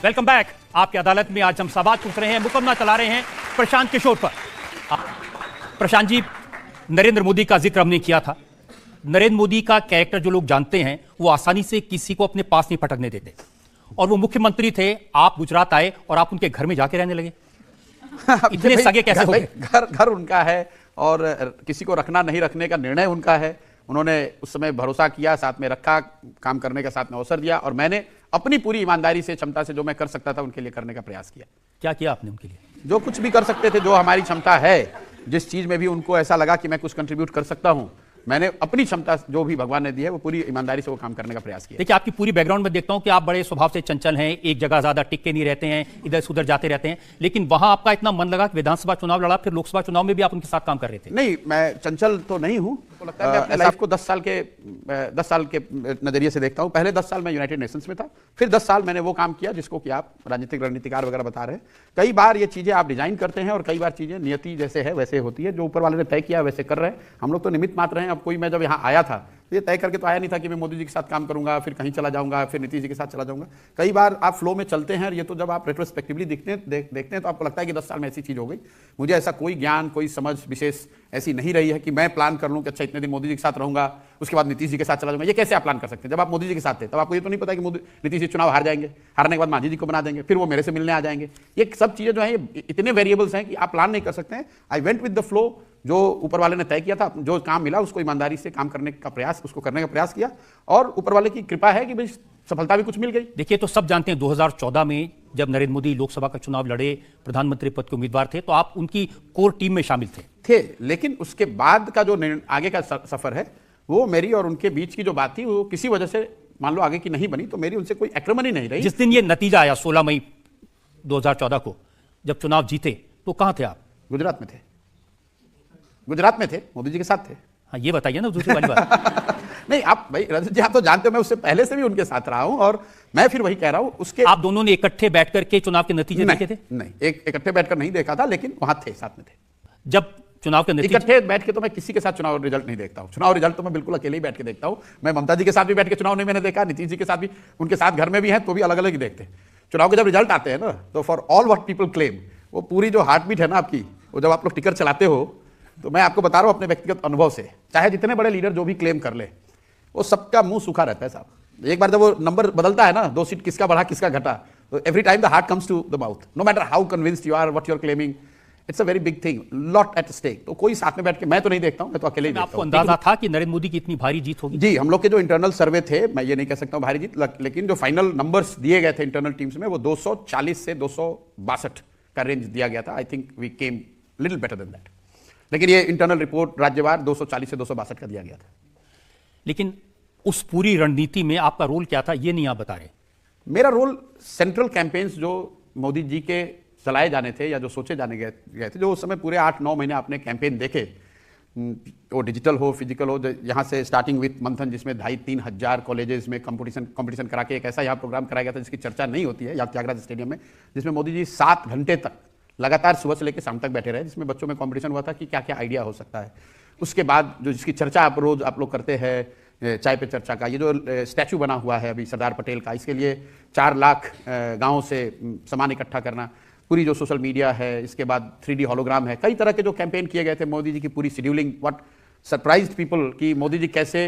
Welcome back. आपकी अदालत में आज हम सवाल पूछ रहे हैं, मुकदमा चला रहे हैं प्रशांत किशोर पर। प्रशांत जी, नरेंद्र मोदी का जिक्र हमने किया था। नरेंद्र मोदी का कैरेक्टर जो लोग जानते हैं वो आसानी से किसी को अपने पास नहीं पटकने देते, और वो मुख्यमंत्री थे, आप गुजरात आए और आप उनके घर में जाके रहने लगे। इतने सगे कैसे हो गए? घर उनका है और किसी को रखना नहीं रखने का निर्णय उनका है। उन्होंने उस समय भरोसा किया, साथ में रखा, काम करने का साथ में अवसर दिया, और मैंने अपनी पूरी ईमानदारी से, क्षमता से जो मैं कर सकता था उनके लिए करने का प्रयास किया। क्या किया आपने उनके लिए? जो कुछ भी कर सकते थे, जो हमारी क्षमता है, जिस चीज में भी उनको ऐसा लगा कि मैं कुछ कंट्रीब्यूट कर सकता हूं, मैंने अपनी क्षमता जो भी भगवान ने दी है वो पूरी ईमानदारी से वो काम करने का प्रयास किया। देखिए, आपकी पूरी बैकग्राउंड में देखता हूं कि आप बड़े स्वभाव से चंचल हैं, एक जगह ज्यादा टिक के नहीं रहते हैं, इधर से उधर जाते रहते हैं, लेकिन वहां आपका इतना मन लगा कि विधानसभा चुनाव लड़ा, फिर लोकसभा चुनाव में भी आप उनके साथ काम कर रहे थे। नहीं, मैं चंचल तो नहीं हूं। लगता है मैं अपने लाइफ को 10 साल के नजरिए से देखता हूं। पहले 10 साल मैं यूनाइटेड नेशंस में था, फिर 10 साल मैंने वो काम किया जिसको कि आप राजनीतिक रणनीतिकार वगैरह बता रहे हैं। कई बार ये चीजें आप डिजाइन करते हैं और कई बार चीजें नियति जैसे है वैसे होती है, जो ऊपर वाले ने तय किया वैसे कर रहे हैं। हम लोग तो निमित्त मात्र हैं। अब कोई, मैं जब यहाँ आया था ये तय करके तो आया नहीं था कि मैं मोदी जी के साथ काम करूंगा, फिर कहीं चला जाऊंगा, फिर नीतीश जी के साथ चला जाऊंगा। कई बार आप फ्लो में चलते हैं, और ये तो जब आप रेट्रोस्पेक्टिवली देखते हैं तो आपको लगता है कि 10 साल में ऐसी चीज हो गई। मुझे ऐसा कोई ज्ञान, कोई समझ विशेष ऐसी नहीं रही है कि मैं प्लान कर लूं कि अच्छा इतने दिन मोदी जी के साथ रहूंगा, उसके बाद नीतीश जी के साथ चला जाऊंगा। ये कैसे आप प्लान कर सकते हैं? जब आप मोदी जी के साथ थे तब आपको ये तो नहीं पता कि नीतीश जी चुनाव हार जाएंगे, हारने के बाद मांझी जी को बना देंगे, फिर वो मेरे से मिलने आ जाएंगे। ये सब चीजें जो है, ये इतने वेरिएबल्स हैं कि आप प्लान नहीं कर सकते हैं। I went with the flow. जो ऊपर वाले ने तय किया था, जो काम मिला उसको ईमानदारी से काम करने का प्रयास, उसको करने का प्रयास किया, और ऊपर वाले की कृपा है कि भाई सफलता भी कुछ मिल गई। देखिए, तो सब जानते हैं 2014 में जब नरेंद्र मोदी लोकसभा का चुनाव लड़े, प्रधानमंत्री पद के उम्मीदवार थे, तो आप उनकी कोर टीम में शामिल थे। लेकिन उसके बाद का जो आगे का सफर है, वो मेरी और उनके बीच की जो बात थी, वो किसी वजह से मान लो आगे की नहीं बनी, तो मेरी उनसे कोई एक्रमणी नहीं रही। जिस दिन ये नतीजा आया 16 मई 2014 को, जब चुनाव जीते, तो कहां थे आप? गुजरात में थे। गुजरात में थे, मोदी जी के साथ थे। हाँ, ये बताइए ना दूसरी वाली बात। नहीं, आप भाई रजत जी, आप तो जानते हो मैं उससे पहले से भी उनके साथ रहा हूं, और मैं फिर वही कह रहा हूं। उसके आप दोनों ने इकट्ठे बैठ करके चुनाव के नतीजे देखे थे? नहीं, इकट्ठे बैठकर नहीं देखा था, लेकिन वहां थे, साथ में थे। जब चुनाव के नतीजे इकट्ठे बैठ के तो मैं किसी के साथ चुनाव रिजल्ट नहीं देखता हूं। चुनाव रिजल्ट तो मैं बिल्कुल अकेले ही बैठ के देखता हूं। मैं ममता जी के साथ भी बैठ के चुनाव नहीं मैंने देखा, नीतीश जी के साथ भी, उनके साथ घर में भी हैं तो भी अलग अलग ही देखते हैं। चुनाव के जब रिजल्ट आते हैं ना, तो for all what people claim, वो पूरी जो हार्ट बीट है ना आपकी, वो जब आप लोग टिकर चलाते हो, तो मैं आपको बता रहा हूं अपने व्यक्तिगत अनुभव से, चाहे जितने बड़े लीडर जो भी क्लेम कर ले, वो सबका मुंह सूखा रहता है साहब। एक बार जब वो नंबर बदलता है ना, 2 सीट किसका बढ़ा किसका घटा, तो every time the heart comes to the mouth, no matter how convinced you are, what you are claiming, it's a very big thing, lot at stake. तो कोई साथ में बैठ के मैं तो नहीं देखता हूं, मैं तो अकेले ही देखता हूं। आपको अंदाजा था कि नरेंद्र मोदी की इतनी भारी जीत होगी? जी, हम लोग के जो इंटरनल सर्वे थे, मैं ये नहीं कह सकता हूं भारी जीत, लेकिन जो फाइनल नंबर्स दिए गए थे इंटरनल टीम्स में, वो 240 से 262 का रेंज दिया गया था। I think we came little better than that, लेकिन ये इंटरनल रिपोर्ट राज्यवार 240 से 262 का दिया गया था। लेकिन उस पूरी रणनीति में आपका रोल क्या था, ये नहीं आप बता रहे? मेरा रोल सेंट्रल कैंपेन्स जो मोदी जी के चलाए जाने थे या जो सोचे जाने गए थे, जो उस समय पूरे 8-9 महीने आपने कैंपेन देखे, वो डिजिटल हो, फिजिकल हो, यहाँ से स्टार्टिंग विथ मंथन, जिसमें 2,500-3 हज़ार कॉलेजेस में कंपटीशन करा के एक ऐसा यहाँ प्रोग्राम कराया गया था जिसकी चर्चा नहीं होती है, या त्यागराज स्टेडियम में, जिसमें मोदी जी 7 घंटे तक लगातार सुबह से लेकर शाम तक बैठे रहे, जिसमें बच्चों में कंपटीशन हुआ था कि क्या क्या आइडिया हो सकता है। उसके बाद जो जिसकी चर्चा आप रोज आप लोग करते हैं, चाय पे चर्चा का, ये जो स्टैचू बना हुआ है अभी सरदार पटेल का, इसके लिए 4 लाख गाँवों से सामान इकट्ठा करना, पूरी जो सोशल मीडिया है, इसके बाद 3D हॉलोग्राम है, कई तरह के जो कैंपेन किए गए थे, मोदी जी की पूरी शेड्यूलिंग, व्हाट सरप्राइज्ड पीपल कि मोदी जी कैसे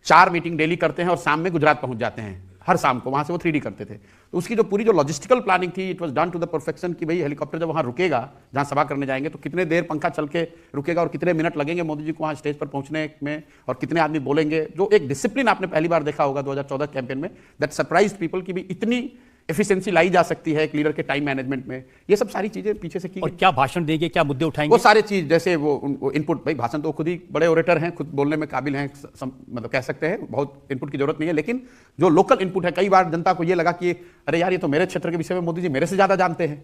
4 मीटिंग डेली करते हैं और शाम में गुजरात पहुंच जाते हैं, हर शाम को वहां से वो 3D करते थे। तो उसकी जो पूरी जो लॉजिस्टिकल प्लानिंग थी, it was done to the perfection कि भाई हेलीकॉप्टर जब वहां रुकेगा, जहां सभा करने जाएंगे, तो कितने देर पंखा चल के रुकेगा और कितने मिनट लगेंगे मोदी जी को वहां स्टेज पर पहुंचने में, और कितने आदमी बोलेंगे। जो एक डिसिप्लिन आपने पहली बार देखा होगा 2014 कैंपेन में, दैट सरप्राइज्ड पीपल कि भी इतनी एफिशिएंसी लाई जा सकती है एक लीडर के टाइम मैनेजमेंट में। ये सब सारी चीजें पीछे से की। और क्या भाषण देंगे, क्या मुद्दे उठाएंगे? वो सारे चीज, जैसे वो इनपुट, भाई भाषण तो खुद ही बड़े ओरेटर हैं, खुद बोलने में काबिल हैं, मतलब कह सकते हैं, बहुत इनपुट की जरूरत नहीं है। लेकिन जो लोकल इनपुट है, कई बार जनता को ये लगा कि अरे यार, ये तो मेरे क्षेत्र के विषय में मोदी जी मेरे से ज्यादा जानते हैं,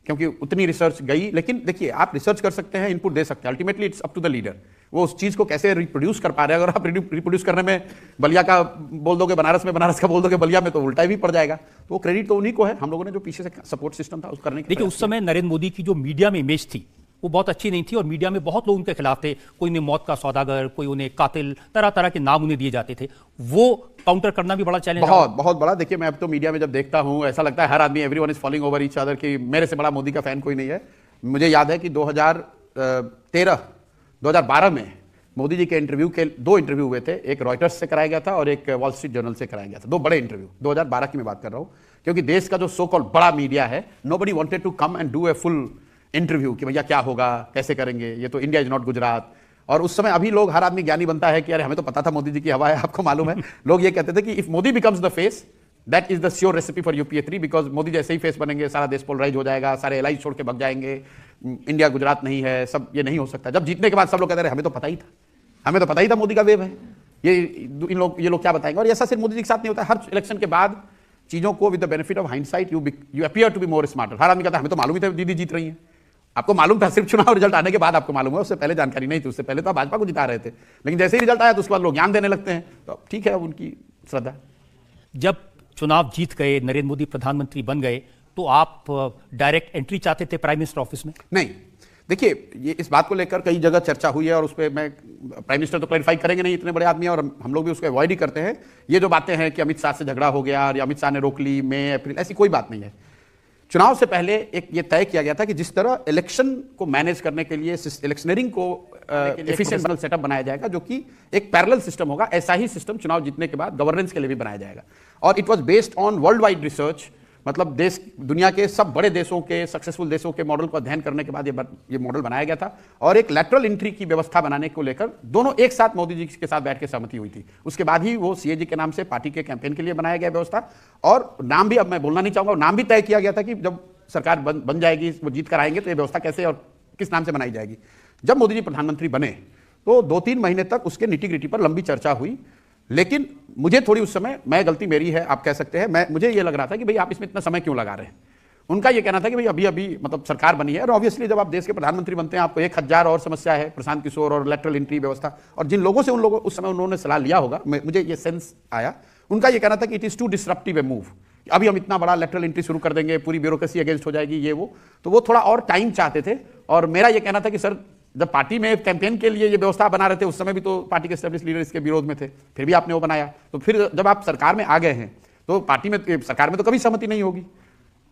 क्योंकि उतनी रिसर्च गई। लेकिन देखिए, आप रिसर्च कर सकते हैं, इनपुट दे सकते हैं, ultimately it's up to the leader, वो उस चीज को कैसे रिप्रोड्यूस कर पा रहे हैं। अगर आप रिप्रोड्यूस करने में बलिया का बोल दोगे बनारस में, बनारस का बोल दोगे बलिया में, तो उल्टा भी पड़ जाएगा। तो वो क्रेडिट तो उन्हीं को है, हम लोगों ने जो पीछे से सपोर्ट सिस्टम था उस करने के। देखिए, उस समय नरेंद्र मोदी की जो मीडिया में इमेज थी वो बहुत अच्छी नहीं थी और मीडिया में बहुत लोग उनके खिलाफ थे। कोई उन्हें मौत का सौदागर, कोई उन्हें कातिल, तरह तरह के नाम उन्हें दिए जाते थे। वो काउंटर करना भी बड़ा चैलेंज बहुत बहुत बड़ा। देखिए, मैं अब तो मीडिया में जब देखता हूं ऐसा लगता है हर आदमी everyone is following over each other, कि मेरे से बड़ा मोदी का फैन कोई नहीं है। मुझे याद है कि 2012 में मोदी जी के इंटरव्यू के 2 इंटरव्यू हुए थे। एक रॉयटर्स से कराया गया था और एक वॉल स्ट्रीट जर्नल से कराया गया था। 2 बड़े इंटरव्यू, 2012 की मैं बात कर रहा हूं, क्योंकि देश का जो सो कॉल्ड बड़ा मीडिया है, nobody wanted to come and do a full interview कि भैया क्या होगा, कैसे करेंगे, ये तो इंडिया इज नॉट गुजरात। और उस समय अभी लोग, हर आदमी ज्ञानी बनता है कि अरे हमें तो पता था मोदी जी की हवा है, आपको मालूम है। लोग ये कहते थे कि if Modi becomes the face, that is the sure recipe for UPA 3, because Modi जैसे ही फेस बनेंगे सारा देश पोलराइज हो जाएगा, सारे एलाइज छोड़ के भग जाएंगे, इंडिया गुजरात नहीं है, सब ये नहीं हो सकता। जब जीतने के बाद सब लोग कहते रहे हमें तो पता ही था, हमें तो पता ही था मोदी का वेव है, ये लोग क्या बताएंगे। और ऐसा सिर्फ मोदी जी के साथ नहीं होता, हर इलेक्शन के बाद चीजों को with the benefit of hindsight you appear to be more smarter. हर आदमी कहता है हमें तो मालूम ही था दीदी जीत रही है। आपको मालूम था, सिर्फ चुनाव रिजल्ट आने के बाद आपको मालूम है, उससे पहले जानकारी नहीं थी। उससे पहले तो आप भाजपा को जिता रहे थे, लेकिन जैसे ही रिजल्ट आया तो उसके बाद लोग ज्ञान देने लगते हैं। तो ठीक है, उनकी श्रद्धा। जब चुनाव जीत गए, नरेंद्र मोदी प्रधानमंत्री बन गए, तो आप डायरेक्ट एंट्री चाहते थे प्राइम मिनिस्टर ऑफिस में? नहीं, देखिए, ये इस बात को लेकर कई जगह चर्चा हुई है और उस पर मैं, प्राइम मिनिस्टर तो क्लैरिफाई करेंगे नहीं, इतने बड़े आदमी हैं, और हम लोग भी उसको अवॉइड ही करते हैं। ये जो बातें हैं कि अमित शाह से झगड़ा हो गया या अमित शाह ने रोक ली मई अप्रैल, ऐसी कोई बात नहीं है। चुनाव से पहले एक ये तय किया गया था कि जिस तरह इलेक्शन को मैनेज करने के लिए, इलेक्शनरिंग को एफिशिएंट सेटअप बनाया जाएगा, जो कि एक पैरेलल सिस्टम होगा, ऐसा ही सिस्टम चुनाव जीतने के बाद गवर्नेंस के लिए भी बनाया जाएगा। और it was based on world wide research, मतलब देश, दुनिया के सब बड़े देशों के, सक्सेसफुल देशों के मॉडल को अध्ययन करने के बाद ये मॉडल बनाया गया था। और एक लैटरल एंट्री की व्यवस्था बनाने को लेकर दोनों एक साथ मोदी जी के साथ बैठ के सहमति हुई थी। उसके बाद ही वो सीएजी के नाम से पार्टी के कैंपेन के लिए बनाया गया व्यवस्था। और नाम भी, अब मैं बोलना नहीं चाहूंगा, नाम भी तय किया गया था कि जब सरकार बन जाएगी, वो जीत कर आएंगे, तो ये व्यवस्था कैसे और किस नाम से बनाई जाएगी। जब मोदी जी प्रधानमंत्री बने तो 2-3 महीने तक उसके निटी-ग्रिटी पर लंबी चर्चा हुई। लेकिन मुझे थोड़ी उस समय, मैं गलती मेरी है आप कह सकते हैं, मुझे ये लग रहा था कि भाई आप इसमें इतना समय क्यों लगा रहे हैं। उनका ये कहना था कि भाई अभी अभी मतलब सरकार बनी है, और ऑब्वियसली जब आप देश के प्रधानमंत्री बनते हैं आपको 1000 और समस्या है, प्रशांत किशोर और लेटरल एंट्री व्यवस्था, और जिन लोगों से उस समय उन्होंने सलाह लिया होगा, मुझे ये सेंस आया, उनका ये कहना था कि it is too disruptive a move, अभी हम इतना बड़ा लेटरल एंट्री शुरू कर देंगे, पूरी ब्यूरोक्रेसी अगेंस्ट हो जाएगी, ये वो। तो वो थोड़ा और टाइम चाहते थे। और मेरा ये कहना था कि सर, जब पार्टी में कैंपेन के लिए ये व्यवस्था बना रहे थे, उस समय भी तो पार्टी के एस्टेब्लिश लीडर इसके विरोध में थे, फिर भी आपने वो बनाया। तो फिर जब आप सरकार में आ गए हैं तो पार्टी में, सरकार में तो कभी सहमति नहीं होगी।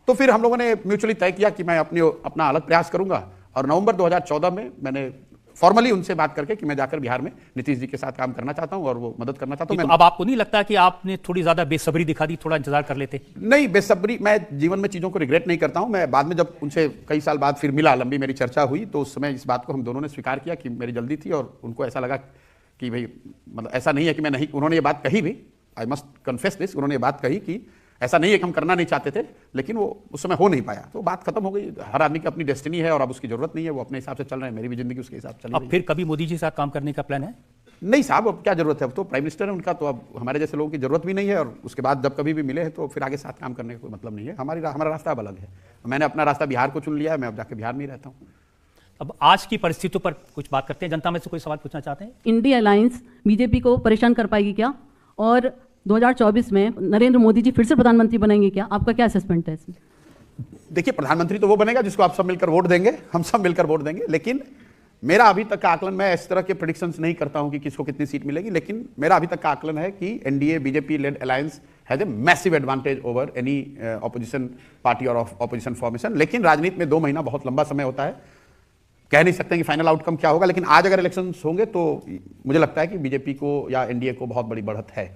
तो फिर हम लोगों ने म्यूचुअली तय किया कि मैं अपना अलग प्रयास करूंगा। और नवंबर 2014 में मैंने फॉर्मली उनसे बात करके कि मैं जाकर बिहार में नीतीश जी के साथ काम करना चाहता हूं और वो मदद करना चाहता हूं। तो अब आपको नहीं लगता कि आपने थोड़ी ज्यादा बेसब्री दिखा दी, थोड़ा इंतजार कर लेते? नहीं, बेसब्री, मैं जीवन में चीजों को रिग्रेट नहीं करता हूं। मैं बाद में जब उनसे कई साल बाद फिर मिला, लंबी मेरी चर्चा हुई, तो उस समय इस बात को हम दोनों ने स्वीकार किया कि मेरी जल्दी थी, और उनको ऐसा लगा कि भाई, मतलब ऐसा नहीं है कि मैं नहीं, उन्होंने ये बात कही भी, आई मस्ट कन्फेस दिस, उन्होंने ये बात कही कि ऐसा नहीं है कि हम करना नहीं चाहते थे, लेकिन वो उस समय हो नहीं पाया, तो बात खत्म हो गई। हर आदमी की अपनी डेस्टिनी है और अब उसकी जरूरत नहीं है, वो अपने हिसाब से चल रहे हैं, मेरी भी जिंदगी उसके हिसाब से चल रही है। अब फिर कभी मोदी जी के साथ काम करने का प्लान है? नहीं साहब, अब क्या जरूरत है, अब तो प्राइम मिनिस्टर है उनका, तो अब हमारे जैसे लोगों की जरूरत भी नहीं है। और उसके बाद जब कभी भी मिले हैं तो फिर आगे साथ काम करने का कोई मतलब नहीं है। हमारा रास्ता अब अलग है। मैंने अपना रास्ता बिहार को चुन लिया है, मैं अब जाकर बिहार में ही रहता हूँ। अब आज की परिस्थितियों पर कुछ बात करते हैं। जनता में से कोई सवाल पूछना चाहते हैं? इंडिया अलायंस बीजेपी को परेशान कर पाएगी क्या? और 2024 में नरेंद्र मोदी जी फिर से प्रधानमंत्री बनेंगे क्या? आपका क्या असेसमेंट है इसमें? देखिए, प्रधानमंत्री तो वो बनेगा जिसको आप सब मिलकर वोट देंगे, हम सब मिलकर वोट देंगे। लेकिन मेरा अभी तक का आकलन, मैं इस तरह के प्रेडिक्शंस नहीं करता हूं कि किसको कितनी सीट मिलेगी, लेकिन मेरा अभी तक का आकलन है कि NDA BJP lead alliance has a massive advantage over any opposition party और ऑपोजिशन फॉर्मेशन। लेकिन राजनीति में 2 महीना बहुत लंबा समय होता है, कह नहीं सकते कि फाइनल आउटकम क्या होगा। लेकिन आज अगर इलेक्शंस होंगे तो मुझे लगता है कि बीजेपी को या एनडीए को बहुत बड़ी बढ़त है।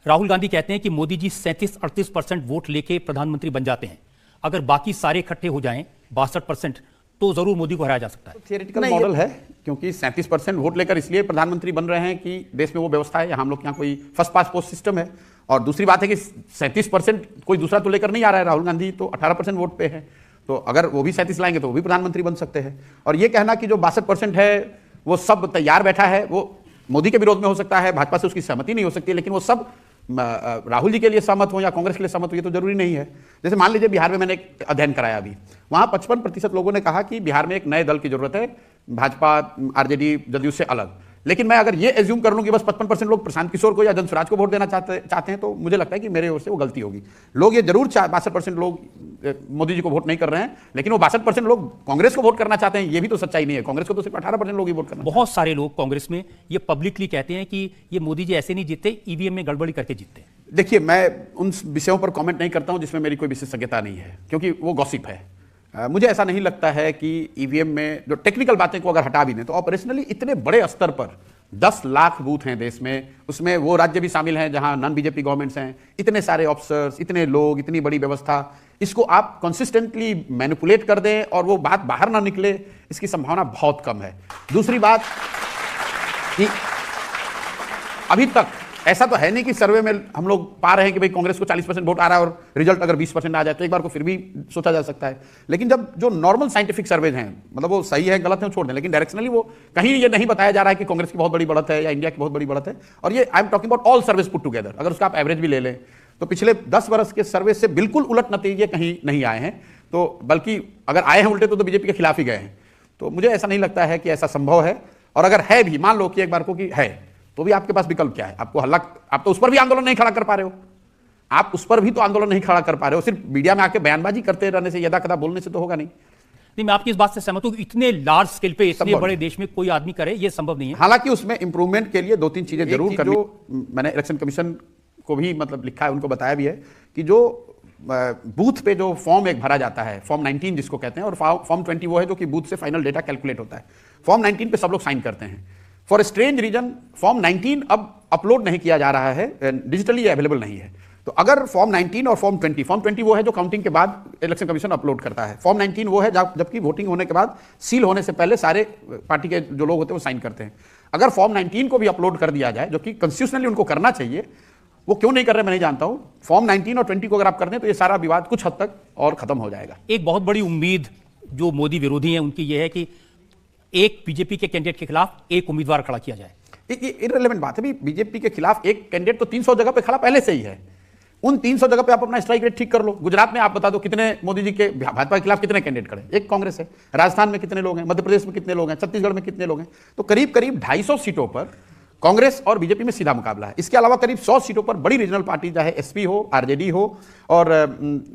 राहुल गांधी कहते हैं कि मोदी जी 37-38% वोट लेके प्रधानमंत्री बन जाते हैं। अगर बाकी सारे इकट्ठे हो जाएं 62%, तो जरूर मोदी को हराया जा सकता है। थियरेटिकल मॉडल है, क्योंकि 37% वोट लेकर इसलिए प्रधानमंत्री बन रहे हैं कि देश में वो व्यवस्था है, हम लोग के यहाँ कोई फर्स्ट पास पोस्ट सिस्टम है। और दूसरी बात है कि 37% कोई दूसरा तो लेकर नहीं आ रहा है, राहुल गांधी तो 18% वोट पे है। तो अगर वो भी 37 लाएंगे तो वो भी प्रधानमंत्री बन सकते हैं। और ये कहना कि जो 62% है वो सब तैयार बैठा है, वो मोदी के विरोध में हो सकता है, भाजपा से उसकी सहमति नहीं हो सकती, लेकिन वो सब राहुल जी के लिए सहमत हो या कांग्रेस के लिए सहमत हो, ये तो जरूरी नहीं है। जैसे मान लीजिए बिहार में मैंने एक अध्ययन कराया अभी, वहां 55% लोगों ने कहा कि बिहार में एक नए दल की जरूरत है, भाजपा आरजेडी जदयू से अलग। लेकिन मैं अगर ये एज्यूम कर लूं कि बस 55% लोग प्रशांत किशोर को या जनसुराज को वोट देना चाहते हैं, तो मुझे लगता है कि मेरे ओर से वो गलती होगी। लोग ये जरूर 62% लोग मोदी जी को वोट नहीं कर रहे हैं, लेकिन वो 62% लोग कांग्रेस को वोट करना चाहते हैं। ये भी तो सच्चाई नहीं है, कांग्रेस को तो सिर्फ 18% लोग ही वोट करना। बहुत सारे लोग कांग्रेस में ये पब्लिकली कहते हैं कि ये मोदी जी ऐसे नहीं जीतते, ईवीएम में गड़बड़ी करके जीतते। देखिए, मैं उन विषयों पर कमेंट नहीं करता हूं जिसमें मेरी कोई विशेषज्ञता नहीं है, क्योंकि वो गॉसिप है। मुझे ऐसा नहीं लगता है कि ईवीएम में जो टेक्निकल बातें को अगर हटा भी दें तो ऑपरेशनली इतने बड़े स्तर पर 10 लाख बूथ हैं देश में, उसमें वो राज्य भी शामिल हैं जहां नॉन बीजेपी गवर्नमेंट्स हैं, इतने सारे ऑफिसर्स, इतने लोग, इतनी बड़ी व्यवस्था, इसको आप कंसिस्टेंटली मैनिपुलेट कर दें और वो बात बाहर ना निकले, इसकी संभावना बहुत कम है। दूसरी बात कि अभी तक ऐसा तो है नहीं कि सर्वे में हम लोग पा रहे हैं कि भाई कांग्रेस को 40% वोट आ रहा है और रिजल्ट अगर 20% आ जाए तो एक बार को फिर भी सोचा जा सकता है। लेकिन जब जो नॉर्मल साइंटिफिक सर्वेज हैं, मतलब वो सही है गलत है छोड़ दें, लेकिन डायरेक्शनली वो कहीं ये नहीं बताया जा रहा है कि कांग्रेस की बहुत बड़ी बढ़त है या इंडिया की बहुत बड़ी बढ़त है। और ये I am talking about all surveys put together, अगर उसका आप एवरेज भी ले लें तो पिछले 10 वर्ष के सर्वे से बिल्कुल उलट नतीजे कहीं नहीं आए हैं। तो बल्कि अगर आए हैं उल्टे तो बीजेपी के खिलाफ ही गए हैं। तो मुझे ऐसा नहीं लगता है कि ऐसा संभव है। और अगर है भी, मान लो कि एक बार को कि है, तो भी आपके पास विकल्प क्या है? आपको हल्ला, आप तो उस पर भी आंदोलन नहीं खड़ा कर पा रहे हो, आप उस पर भी तो आंदोलन नहीं खड़ा कर पा रहे हो। सिर्फ मीडिया में आके बयानबाजी करते रहने से, यदा कदा बोलने से तो होगा नहीं। नहीं, मैं आपकी इस बात से सहमत हूं कि इतने लार्ज स्केल पे इतने बड़े देश में कोई आदमी करे, ये संभव नहीं है। हालांकि उसमें इंप्रूवमेंट के लिए 2-3 चीजें जरूर करनी। मैंने इलेक्शन कमीशन को भी मतलब लिखा है, उनको बताया भी है कि जो बूथ पे जो फॉर्म एक भरा जाता है, फॉर्म 19 जिसको कहते हैं, और फॉर्म 20 वो है जो कि बूथ से फाइनल डेटा कैलकुलेट होता है। फॉर्म 19 पे सब लोग साइन करते हैं। फॉर स्ट्रेंज रीजन फॉर्म 19 अब अपलोड नहीं किया जा रहा है, डिजिटली अवेलेबल नहीं है। तो अगर फॉर्म 19 और फॉर्म 20 वो है जो काउंटिंग के बाद इलेक्शन कमीशन अपलोड करता है, फॉर्म 19 वो है जबकि वोटिंग होने के बाद सील होने से पहले सारे पार्टी के जो लोग होते हैं वो साइन करते हैं। अगर फॉर्म 19 को भी अपलोड कर दिया जाए, जो कि कॉन्स्टिट्यूशनली उनको करना चाहिए, वो क्यों नहीं कर रहे मैं नहीं जानता हूं। फॉर्म 19 और 20 को अगर आप कर दें तो ये सारा विवाद कुछ हद तक और खत्म हो जाएगा। एक बहुत बड़ी उम्मीद जो मोदी विरोधी हैं उनकी यह है कि एक बीजेपी के कैंडिडेट के खिलाफ एक उम्मीदवार खड़ा किया जाए। ये इररिलेवेंट बात है। बीजेपी के खिलाफ एक कैंडिडेट तो 300 जगह पे खड़ा पहले से ही है। उन 300 जगह पे आप अपना स्ट्राइक रेट ठीक कर लो। गुजरात में आप बता दो कितने मोदी जी के भाजपा के खिलाफ कितने कैंडिडेट खड़े, एक कांग्रेस है। राजस्थान में कितने लोग हैं, मध्य प्रदेश में कितने लोग हैं, छत्तीसगढ़ में कितने लोग हैं। तो करीब करीब 250 सीटों पर कांग्रेस और बीजेपी में सीधा मुकाबला है। इसके अलावा करीब 100 सीटों पर बड़ी रीजनल पार्टी, चाहे एसपी हो, आरजेडी हो और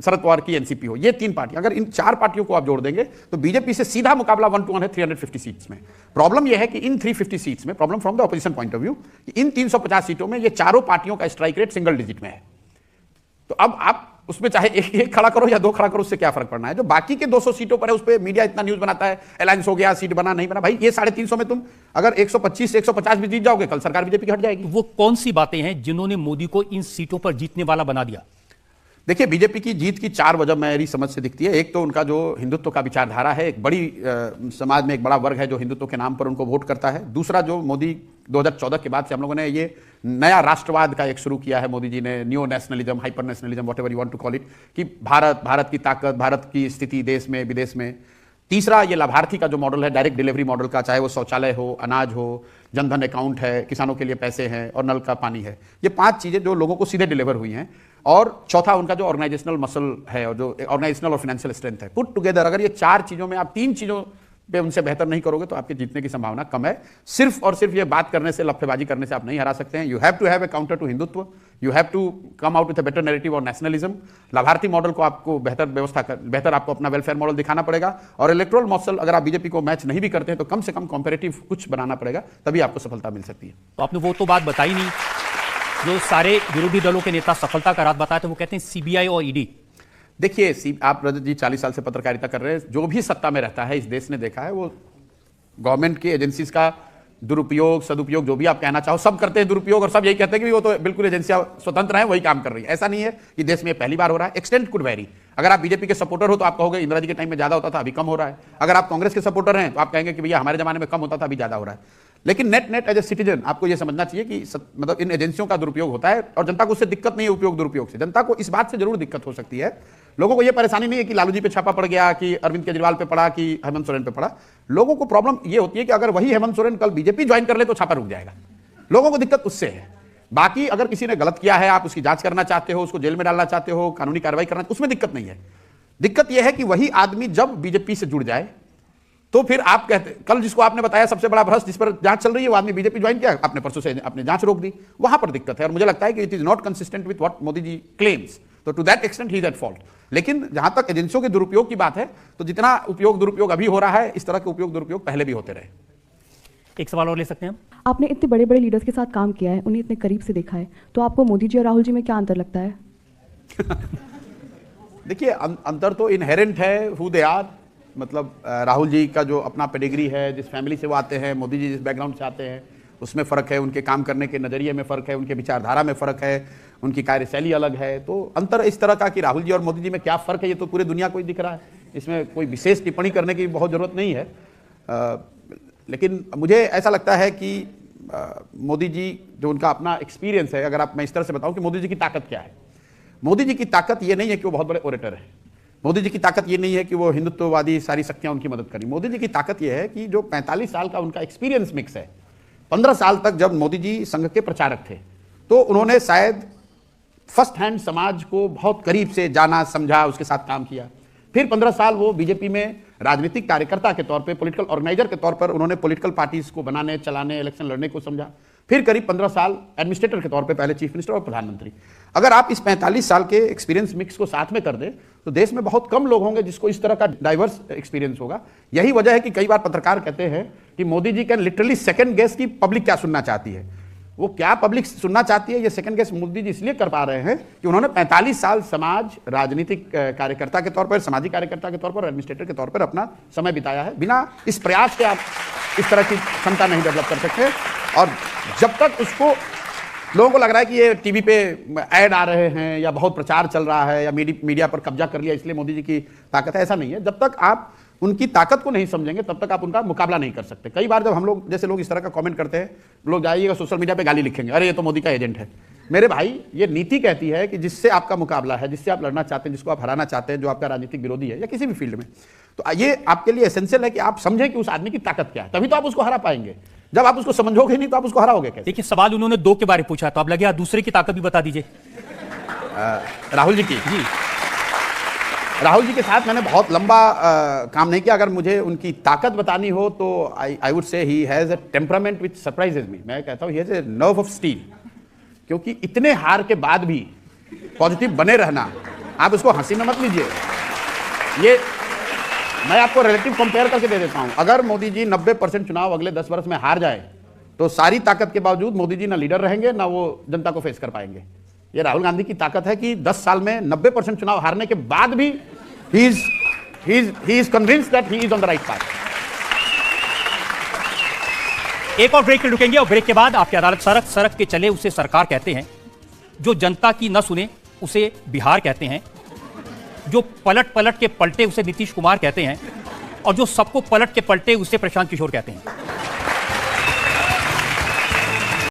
शरद पवार की एनसीपी हो, ये 3 पार्टी, अगर इन 4 पार्टियों को आप जोड़ देंगे तो बीजेपी से सीधा मुकाबला 1 to 1 है 350 सीट्स में। प्रॉब्लम यह है कि इन 350 सीट्स में, problem from the opposition point of view, इन 350 सीटों में ये चारों पार्टियों का स्ट्राइक रेट सिंगल डिजिट में है। तो अब आप उसमें चाहे एक खड़ा करो या 2 खड़ा करो, उससे क्या फर्क पड़ना है। जो बाकी के 200 सीटों पर है उस पर मीडिया इतना न्यूज बनाता है, अलायंस हो गया, सीट बना नहीं बना। भाई ये 350 में तुम अगर 125 से 150 भी जीत जाओगे, कल सरकार बीजेपी की हट जाएगी। वो कौन सी बातें हैं जिन्होंने मोदी को इन सीटों पर जीतने वाला बना दिया? देखिए, बीजेपी की जीत की 4 वजह मेरी समझ से दिखती है। एक तो उनका जो हिंदुत्व का विचारधारा है, एक बड़ी समाज में एक बड़ा वर्ग है जो हिंदुत्व के नाम पर उनको वोट करता है। दूसरा, जो मोदी 2014 के बाद से हम लोगों ने ये नया राष्ट्रवाद का एक शुरू किया है, मोदी जी ने neo nationalism, hyper nationalism, whatever you want to call it, कि भारत की ताकत, भारत की स्थिति देश में विदेश में। तीसरा, ये लाभार्थी का जो मॉडल है, डायरेक्ट डिलीवरी मॉडल का, चाहे वो शौचालय हो, अनाज हो, जनधन अकाउंट है, किसानों के लिए पैसे हैं और नल का पानी है। ये 5 चीजें जो लोगों को सीधे डिलीवर हुई हैं। और चौथा, उनका जो ऑर्गेनाइजेशनल मसल है और जो ऑर्गेनाइजेशनल और फाइनेंशियल स्ट्रेंथ है, पुट टुगेदर अगर ये 4 चीजों में आप 3 चीजों पे उनसे बेहतर नहीं करोगे तो आपके जीतने की संभावना कम है। सिर्फ और सिर्फ ये बात करने से, लफ्फेबाजी करने से आप नहीं हरा सकते हैं। You have to have a counter to Hindutva, you have to come out with a better narrative और नेशनलिज्म। लाभार्थी मॉडल को आपको बेहतर आपको अपना वेलफेयर मॉडल दिखाना पड़ेगा। और इलेक्टोरल मसल अगर आप बीजेपी को मैच नहीं भी करते हैं तो कम से कम कॉम्पेरेटिव कुछ बनाना पड़ेगा, तभी आपको सफलता मिल सकती है। तो आपने वो तो बात बताई नहीं जो सारे विरोधी दलों के नेता सफलता का राज बताते हैं, वो कहते हैं सीबीआई और ईडी। देखिए, आप रजत जी 40 साल से पत्रकारिता कर रहे हैं, जो भी सत्ता में रहता है इस देश ने देखा है, वो गवर्नमेंट के एजेंसीज का दुरुपयोग, सदुपयोग, जो भी आप कहना चाहो, सब करते हैं दुरुपयोग, और सब यही कहते हैं कि वो तो बिल्कुल एजेंसियां स्वतंत्र हैं, वही काम कर रही है। ऐसा नहीं है कि देश में पहली बार हो रहा है। Extent could very. अगर आप बीजेपी के सपोर्टर हो तो आप कहोगे इंदिरा जी के टाइम में ज्यादा होता था, अभी कम हो रहा है। अगर आप कांग्रेस के सपोर्टर हैं तो आप कहेंगे कि भैया हमारे जमाने में कम होता था, अभी ज्यादा हो रहा है। लेकिन नेट एज ए सिटीजन आपको यह समझना चाहिए कि मतलब इन एजेंसियों का दुरुपयोग होता है और जनता को उससे दिक्कत नहीं है। उपयोग दुरुपयोग से जनता को इस बात से जरूर दिक्कत हो सकती है। लोगों को यह परेशानी नहीं है कि लालू जी पे छापा पड़ गया, कि अरविंद केजरीवाल पे पड़ा, कि हेमंत सोरेन पे पड़ा। लोगों को प्रॉब्लम यह होती है कि अगर वही हेमंत सोरेन कल बीजेपी ज्वाइन कर ले तो छापा रुक जाएगा। लोगों को दिक्कत उससे है। बाकी अगर किसी ने गलत किया है, आप उसकी जांच करना चाहते हो, उसको जेल में डालना चाहते हो, कानूनी कार्रवाई करना, उसमें दिक्कत नहीं है। दिक्कत यह है कि वही आदमी जब बीजेपी से जुड़ जाए तो फिर आप कहते, कल जिसको आपने बताया सबसे बड़ा भ्रष्ट जिस पर जांच चल रही है, वो आदमी बीजेपी ज्वाइन किया, आपने परसों से आपने जांच रोक दी, वहां पर दिक्कत है। और मुझे लगता है कि it is not consistent with what Modi ji claims तो to that extent he is at fault. लेकिन जहां तक एजेंसियों के दुरुपयोग की बात है, तो जितना उपयोग दुरुपयोग अभी हो रहा है, इस तरह के उपयोग दुरुपयोग पहले भी होते रहे। एक सवाल और ले सकते हैं हम? आपने इतने बड़े बड़े लीडर्स के साथ काम किया है, उन्हें इतने करीब से देखा है, तो आपको मोदी जी और राहुल जी में क्या अंतर लगता है? देखिए, अंतर तो इनहेरेंट है हु दे आर। मतलब राहुल जी का जो अपना पेडिग्री है, जिस फैमिली से वो आते हैं, मोदी जी जिस बैकग्राउंड से आते हैं, उसमें फ़र्क है, उनके काम करने के नज़रिए में फ़र्क है, उनके विचारधारा में फ़र्क है, उनकी कार्यशैली अलग है। तो अंतर इस तरह का कि राहुल जी और मोदी जी में क्या फ़र्क है, ये तो पूरे दुनिया को ही दिख रहा है। इसमें कोई विशेष टिप्पणी करने की बहुत ज़रूरत नहीं है। लेकिन मुझे ऐसा लगता है कि मोदी जी जो उनका अपना एक्सपीरियंस है, अगर मैं इस तरह से बताऊं कि मोदी जी की ताकत क्या है। मोदी जी की ताकत ये नहीं है कि वो बहुत बड़े ओरेटर है। मोदी जी की ताकत ये नहीं है कि वो हिंदुत्ववादी सारी शक्तियां उनकी मदद करें। मोदी जी की ताकत ये है कि जो 45 साल का उनका एक्सपीरियंस मिक्स है। 15 साल तक जब मोदी जी संघ के प्रचारक थे, तो उन्होंने शायद फर्स्ट हैंड समाज को बहुत करीब से जाना, समझा, उसके साथ काम किया। फिर 15 साल वो बीजेपी में राजनीतिक कार्यकर्ता के तौर पे, पॉलिटिकल ऑर्गेनाइजर के तौर पर उन्होंने पॉलिटिकल पार्टीज को बनाने, चलाने, इलेक्शन लड़ने को समझा। फिर करीब 15 साल एडमिनिस्ट्रेटर के तौर पे, पहले चीफ मिनिस्टर और प्रधानमंत्री। अगर आप इस 45 साल के एक्सपीरियंस मिक्स को साथ में कर दें, तो देश में बहुत कम लोग होंगे जिसको इस तरह का डाइवर्स एक्सपीरियंस होगा। यही वजह है कि कई बार पत्रकार कहते हैं कि Modi ji can literally second guess की पब्लिक क्या सुनना चाहती है। वो क्या पब्लिक सुनना चाहती है, ये सेकंड गेस मोदी जी इसलिए कर पा रहे हैं कि उन्होंने 45 साल समाज, राजनीतिक कार्यकर्ता के तौर पर, सामाजिक कार्यकर्ता के तौर पर, एडमिनिस्ट्रेटर के तौर पर अपना समय बिताया है। बिना इस प्रयास के आप इस तरह की क्षमता नहीं डेवलप कर सकते। और जब तक उसको लोगों को लग रहा है कि ये टीवी पे ऐड आ रहे हैं या बहुत प्रचार चल रहा है या मीडिया पर कब्जा कर लिया इसलिए मोदी जी की ताकत है, ऐसा नहीं है। जब तक आप उनकी ताकत को नहीं समझेंगे, तब तक आप उनका मुकाबला नहीं कर सकते। कई बार जब हम लोग जैसे लोग इस तरह का कमेंट करते हैं, लोग जाइएगा सोशल मीडिया पे गाली लिखेंगे, अरे ये तो मोदी का एजेंट है। मेरे भाई, ये नीति कहती है कि जिससे आपका मुकाबला है, जिससे आप लड़ना चाहते हैं, जिसको आप हराना चाहते हैं, जो आपका राजनीतिक विरोधी है या किसी भी फील्ड में, तो ये आपके लिए एसेंशियल है कि आप समझें कि उस आदमी की ताकत क्या है, तभी तो आप उसको हरा पाएंगे। जब आप उसको समझोगे नहीं तो आप उसको हराओगे कैसे? देखिए, सवाल उन्होंने 2 के बारे में पूछा, तो आप लगे दूसरे की ताकत भी बता दीजिए। राहुल जी की जी, राहुल जी के साथ मैंने बहुत लंबा काम नहीं किया। अगर मुझे उनकी ताकत बतानी हो तो I would say he has a temperament which surprises me. मैं कहता हूं he has a nerve of steel, क्योंकि इतने हार के बाद भी पॉजिटिव बने रहना, आप उसको हंसी में मत लीजिए। ये मैं आपको रिलेटिव कंपेयर करके दे देता हूं। अगर मोदी जी 90% चुनाव अगले 10 वर्ष में हार जाए, तो सारी ताकत के बावजूद मोदी जी ना लीडर रहेंगे, ना वो जनता को फेस कर पाएंगे। ये राहुल गांधी की ताकत है कि 10 साल में 90% चुनाव हारने के बाद भी he is convinced that he is on the right path. एक और ब्रेक पे रुकेंगे और ब्रेक के बाद आपकी अदालत सड़क सड़क के चले उसे सरकार कहते हैं, जो जनता की न सुने उसे बिहार कहते हैं, जो पलट पलट के पलटे उसे नीतीश कुमार कहते हैं, और जो सबको पलट के पलटे उसे प्रशांत किशोर कहते हैं।